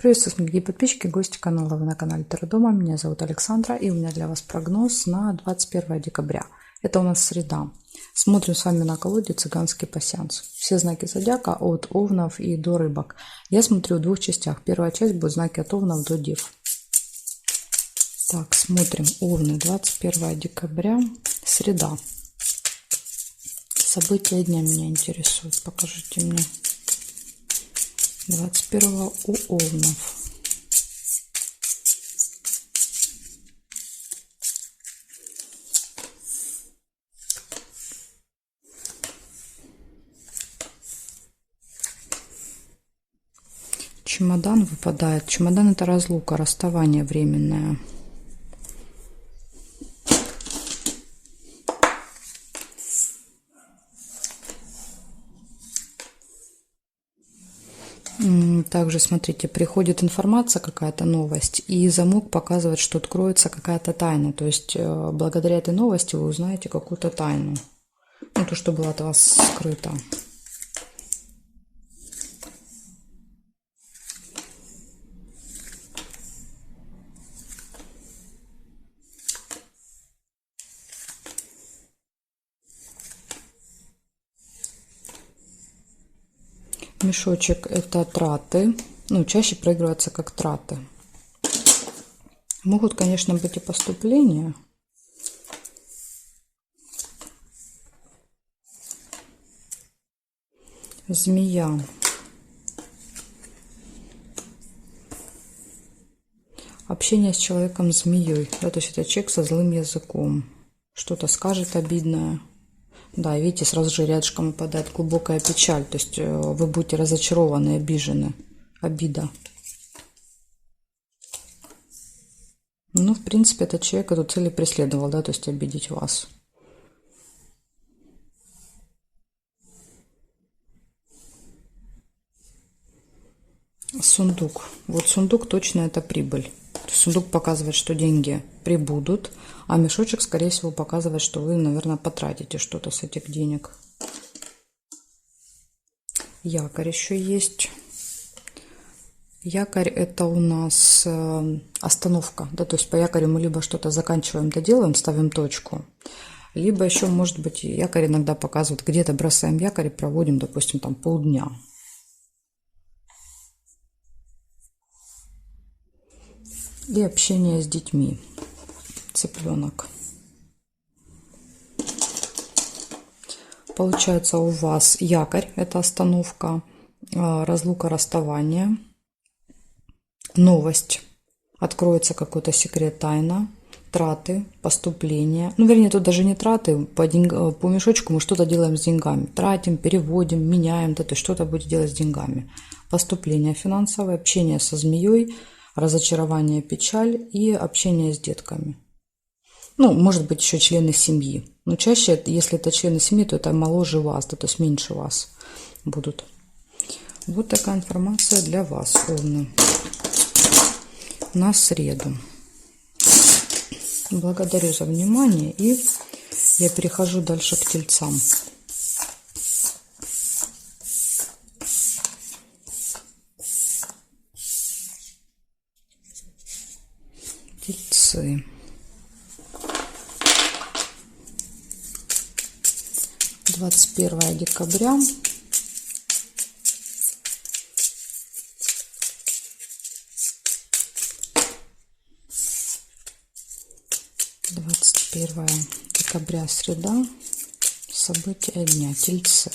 Приветствую, дорогие подписчики, гости канала. Вы на канале Таро Дома. Меня зовут Александра, и у меня для вас прогноз на 21 декабря. Это у нас среда. Смотрим с вами на колоде «Цыганский пасьянс». Все знаки зодиака от Овнов и до Рыбок. Я смотрю в двух частях. Первая часть будет знаки от Овнов до Дев. Так, смотрим. Овны, 21 декабря, среда. События дня меня интересуют. Покажите мне. 21 у Овнов. Чемодан выпадает. Чемодан — это разлука, расставание временное. Также, смотрите, приходит информация, какая-то новость, и замок показывает, что откроется какая-то тайна. То есть, благодаря этой новости вы узнаете какую-то тайну. Ну, то, что было от вас скрыто. Мешочек — это траты. Ну, чаще проигрывается как траты. Могут, конечно, быть и поступления. Змея. Общение с человеком-змеей. Да, то есть это человек со злым языком. Что-то скажет обидное. Да, видите, сразу же рядышком выпадает глубокая печаль. То есть вы будете разочарованы, обижены. Обида. Ну, в принципе, этот человек эту цель и преследовал, да, то есть обидеть вас. Сундук. Вот сундук точно это прибыль. Сундук показывает, что деньги прибудут, а мешочек, скорее всего, показывает, что вы, наверное, потратите что-то с этих денег. Якорь еще есть. Якорь — это у нас остановка. Да, то есть по якорю мы либо что-то заканчиваем, доделаем, ставим точку, либо еще, может быть, якорь иногда показывает, где-то бросаем якорь и проводим, допустим, там полдня. И общение с детьми. Цыпленок. Получается, у вас якорь — это остановка, разлука, расставание, новость, откроется какой-то секрет, тайна, траты, поступления. Ну, вернее, тут даже не траты, по мешочку мы что-то делаем с деньгами. Тратим, переводим, меняем, да, то есть что-то будет делать с деньгами. Поступление финансовое, общение со змеей, разочарование, печаль и общение с детками. Ну, может быть, еще члены семьи. Но чаще, если это члены семьи, то это моложе вас, да, то есть меньше вас будут. Вот такая информация для вас, Овны, на среду. Благодарю за внимание, и я перехожу дальше к тельцам. Тельцы. 21 декабря. Первое декабря, среда. События дня. Тельцы.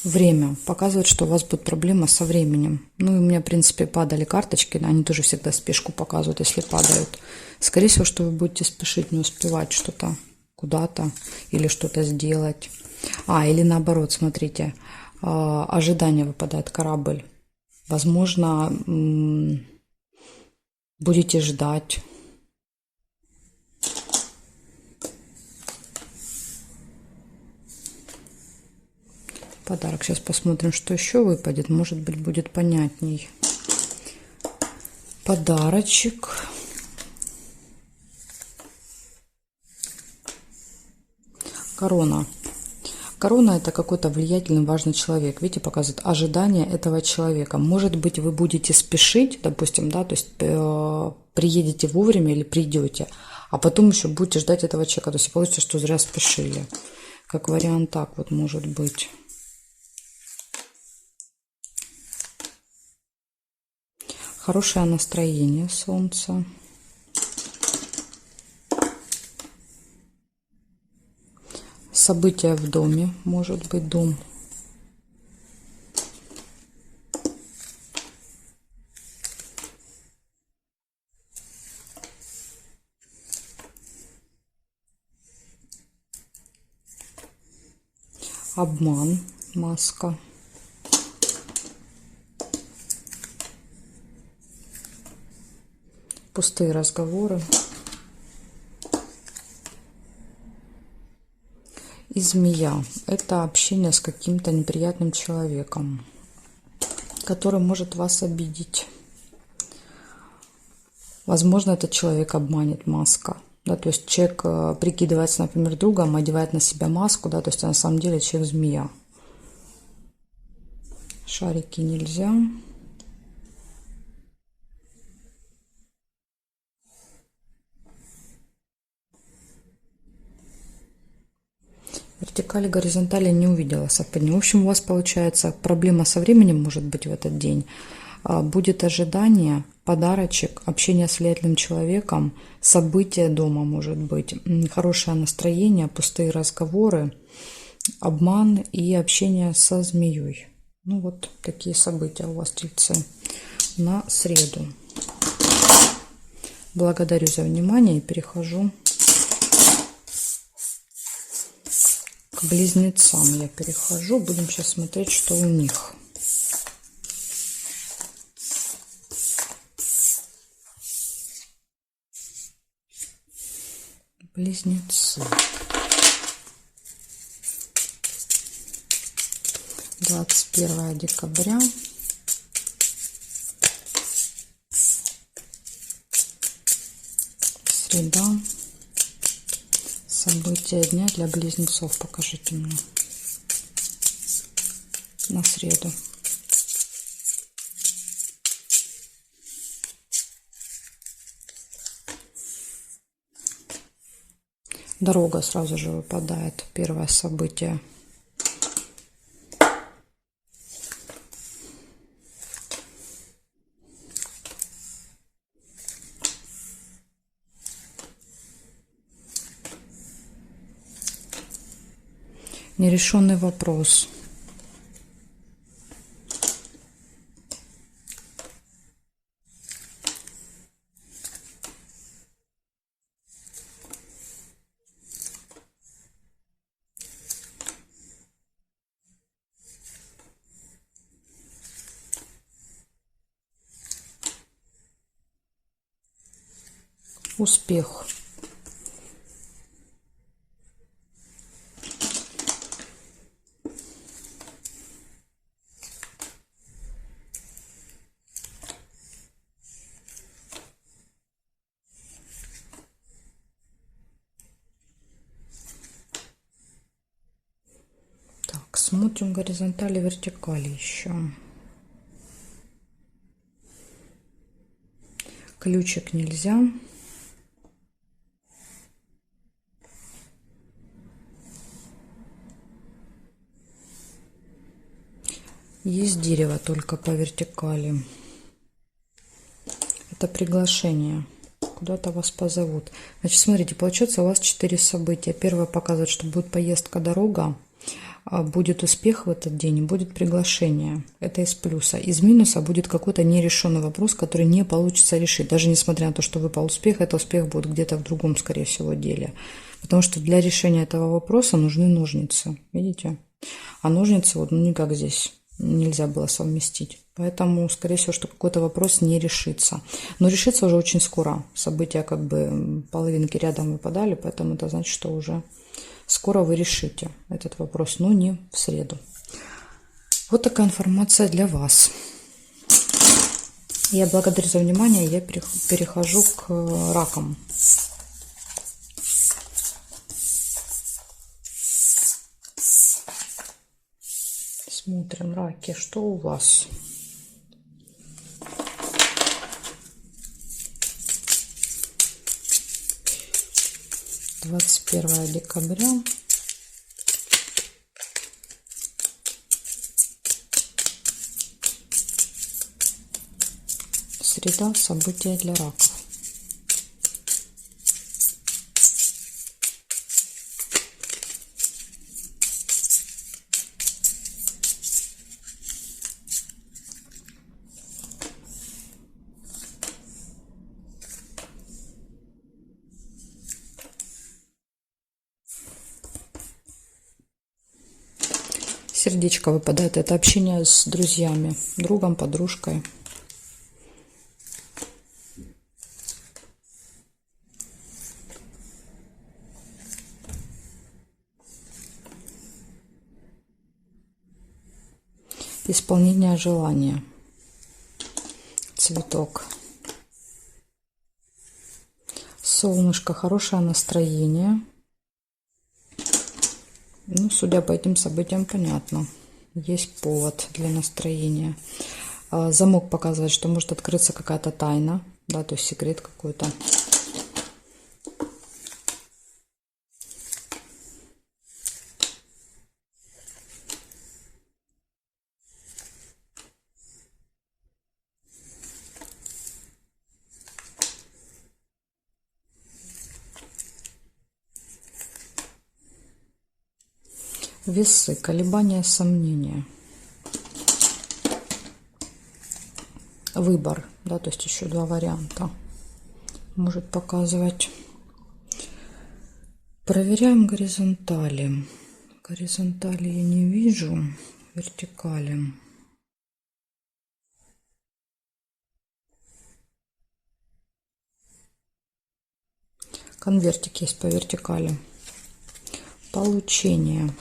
Время показывает, что у вас будет проблема со временем. Ну, и у меня, в принципе, падали карточки, они тоже всегда спешку показывают, если падают. Скорее всего, что вы будете спешить, не успевать что-то куда-то или что-то сделать. Или наоборот, смотрите, ожидание выпадает, корабль. Возможно, будете ждать. подарок. Сейчас посмотрим, что еще выпадет. Может быть, будет понятней. Подарочек. Корона. Корона – это какой-то влиятельный, важный человек. Видите, показывает ожидание этого человека. Может быть, вы будете спешить, допустим, да, то есть приедете вовремя или придете, а потом еще будете ждать этого человека. То есть получится, что зря спешили. Как вариант так вот может быть. Хорошее настроение, солнце. События в доме, может быть, дом. Обман, маска. Пустые разговоры. И змея – это общение с каким-то неприятным человеком, который может вас обидеть. Возможно, этот человек обманет, маска. Да, то есть человек прикидывается, например, другом, одевает на себя маску, да, то есть на самом деле человек змея. Шарики нельзя. Вертикали, горизонтали не увидела совпадения. В общем, у вас получается проблема со временем, может быть, в этот день. Будет ожидание, подарочек, общение с влиятельным человеком, события дома, может быть, хорошее настроение, пустые разговоры, обман и общение со змеей. Ну вот такие события у вас, тельцы, на среду. Благодарю за внимание и перехожу к близнецам. Я перехожу. Будем сейчас смотреть, что у них. Близнецы. 21 декабря. Среда. События дня для близнецов. Покажите мне. На среду. Дорога сразу же выпадает. Первое событие. Нерешенный вопрос. Успех. Так, смотрим горизонтали, вертикали еще. Ключик нельзя. Есть дерево только по вертикали. Это приглашение. Куда-то вас позовут. Значит, смотрите, получается у вас 4 события. Первое показывает, что будет поездка, дорога. Будет успех в этот день, будет приглашение. Это из плюса. Из минуса будет какой-то нерешенный вопрос, который не получится решить. Даже несмотря на то, что выпал успех, это успех будет где-то в другом, скорее всего, деле. Потому что для решения этого вопроса нужны ножницы. Видите? А ножницы вот никак здесь нельзя было совместить. Поэтому, скорее всего, что какой-то вопрос не решится. Но решится уже очень скоро. События как бы половинки рядом выпадали, поэтому это значит, что уже скоро вы решите этот вопрос, но не в среду. Вот такая информация для вас. Я благодарю за внимание. Я перехожу к ракам. Смотрим, раки, что у вас? Двадцать 21 декабря. Среда. События для раков. Сердечко выпадает. Это общение с друзьями, другом, подружкой. Исполнение желания. Цветок. Солнышко. Хорошее настроение. Ну, судя по этим событиям, понятно. Есть повод для настроения. Замок показывает, что может открыться какая-то тайна, да, то есть секрет какой-то. Весы. Колебания, сомнения. Выбор, да, то есть еще два варианта может показывать. Проверяем горизонтали. Горизонтали я не вижу, вертикали. Конвертик есть по вертикали. Получение.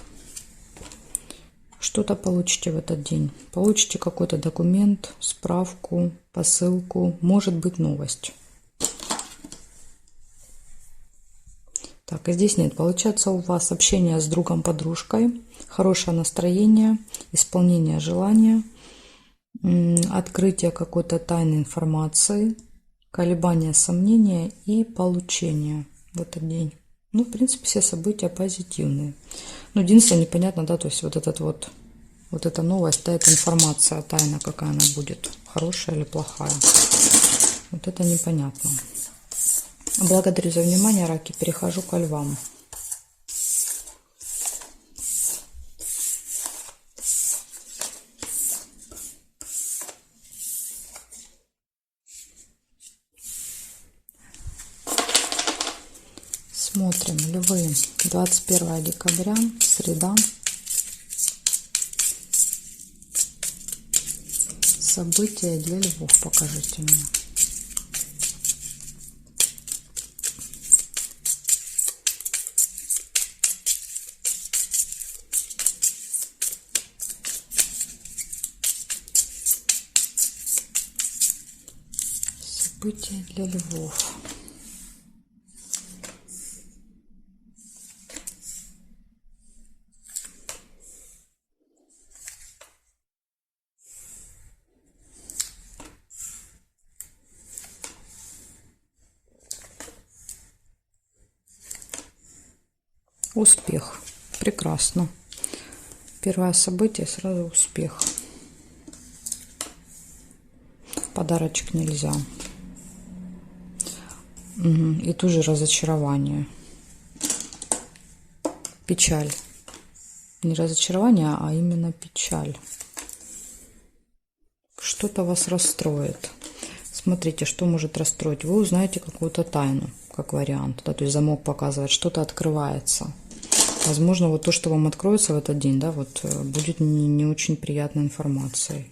Что-то получите в этот день. Получите какой-то документ, справку, посылку. Может быть, новость. Так, и здесь нет. Получается у вас общение с другом, подружкой. Хорошее настроение, исполнение желания, открытие какой-то тайной информации, колебания, сомнения и получение в этот день. Ну, в принципе, все события позитивные. Но единственное, непонятно, да, то есть вот эта новость, да, эта информация, тайна, какая она будет, хорошая или плохая. Вот это непонятно. Благодарю за внимание, раки. Перехожу ко львам. Смотрим, львы, 21 декабря, среда. События для львов покажите мне. События для львов. Успех. Прекрасно. Первое событие, сразу успех. Подарочек нельзя. И тут же разочарование. Печаль. Не разочарование, а именно печаль. Что-то вас расстроит. Смотрите, что может расстроить. Вы узнаете какую-то тайну, как вариант. Да, то есть замок показывает, что-то открывается. Возможно, вот то, что вам откроется в этот день, да, вот будет не очень приятной информацией.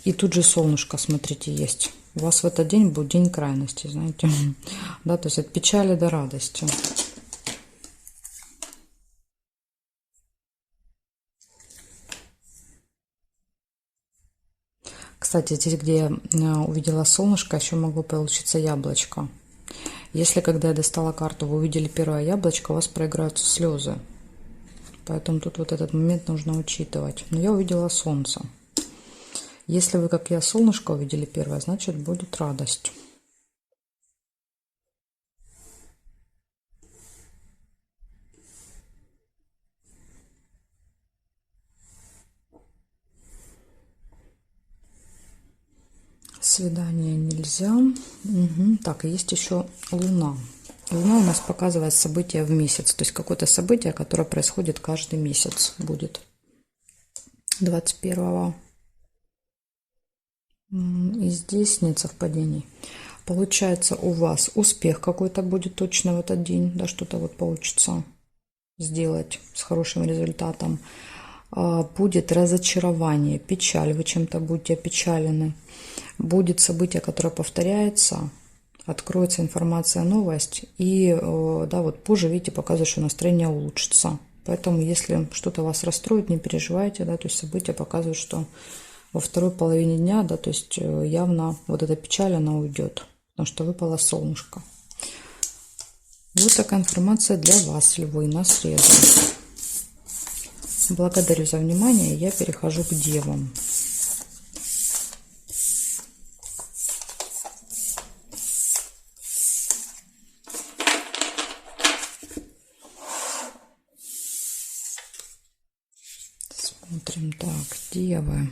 И тут же солнышко, смотрите, есть. У вас в этот день будет день крайности, знаете. Да, то есть от печали до радости. Кстати, здесь, где я увидела солнышко, еще могло получиться яблочко. Если, когда я достала карту, вы увидели первое яблочко, у вас проиграются слезы. Поэтому тут вот этот момент нужно учитывать. Но я увидела солнце. Если вы, как я, солнышко увидели первое, значит будет радость. Свидание нельзя. Угу. Так, есть еще Луна. Луна у нас показывает события в месяц. То есть какое-то событие, которое происходит каждый месяц будет. 21-го. И здесь нет совпадений. Получается, у вас успех какой-то будет точно в этот день. Да, что-то вот получится сделать с хорошим результатом. Будет разочарование, печаль. Вы чем-то будете опечалены. Будет событие, которое повторяется. Откроется информация, новость. И да, вот позже, видите, показывает, что настроение улучшится. Поэтому, если что-то вас расстроит, не переживайте. Да, то есть события показывают, что во второй половине дня, да, то есть явно вот эта печаль, она уйдет. Потому что выпало солнышко. Вот такая информация для вас, львы, на среду. Благодарю за внимание. Я перехожу к девам. Смотрим, так, девы.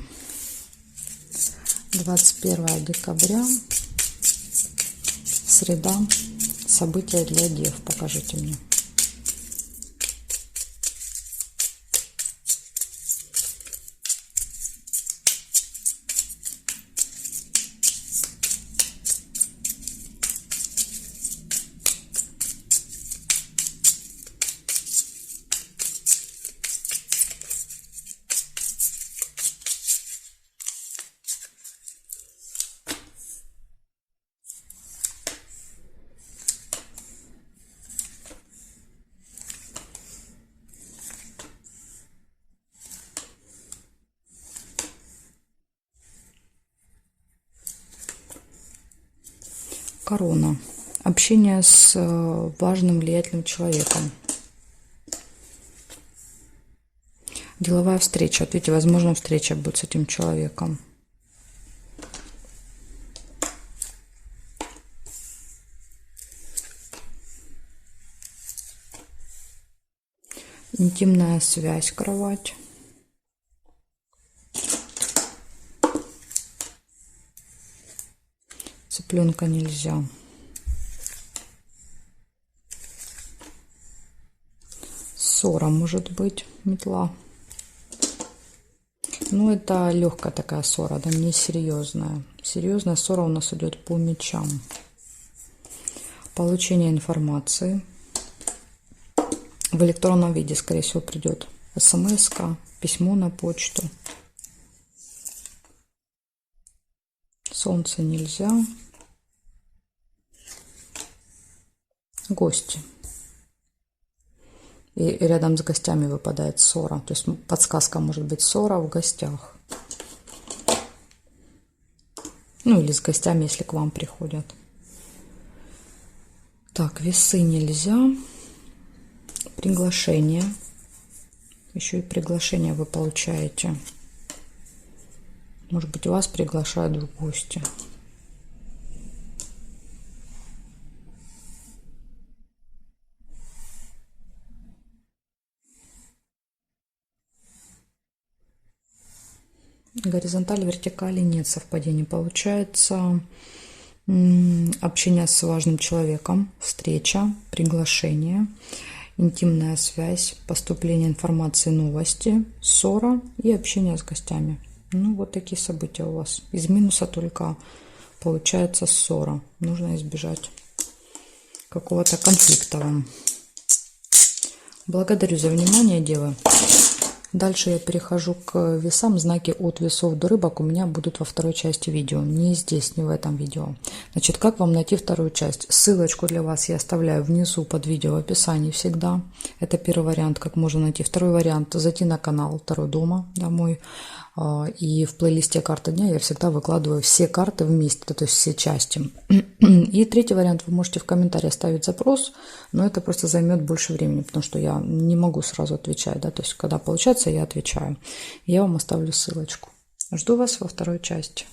21 декабря, среда. События для дев. Покажите мне. Корона. Общение с важным, влиятельным человеком. Деловая встреча. Вот видите, возможно, встреча будет с этим человеком. Интимная связь, кровать. Цыпленка нельзя. Ссора может быть, метла. Но это легкая такая ссора, да, не серьезная. Серьезная ссора у нас идет по мечам. Получение информации. В электронном виде, скорее всего, придет смс-ка, письмо на почту. Солнце нельзя. Гости. И рядом с гостями выпадает ссора. То есть подсказка может быть ссора в гостях. Ну или с гостями, если к вам приходят. Так, весы нельзя. Приглашение. Еще и приглашение вы получаете. Может быть, вас приглашают в гости. Горизонталь, вертикали нет совпадений. Получается общение с важным человеком, встреча, приглашение, интимная связь, поступление информации, новости, ссора и общение с гостями. Ну, вот такие события у вас. Из минуса только получается ссора. Нужно избежать какого-то конфликта вам. Благодарю за внимание, девы. Дальше я перехожу к весам. Знаки от весов до рыбок у меня будут во второй части видео. Не здесь, не в этом видео. Значит, как вам найти вторую часть? Ссылочку для вас я оставляю внизу под видео в описании всегда. Это первый вариант, как можно найти. Второй вариант — зайти на канал Таро Дома домой. И в плейлисте «Карта дня» я всегда выкладываю все карты вместе, то есть все части. И третий вариант — вы можете в комментарии оставить запрос, но это просто займет больше времени, потому что я не могу сразу отвечать, да, то есть когда получается, я отвечаю. Я вам оставлю ссылочку. Жду вас во второй части.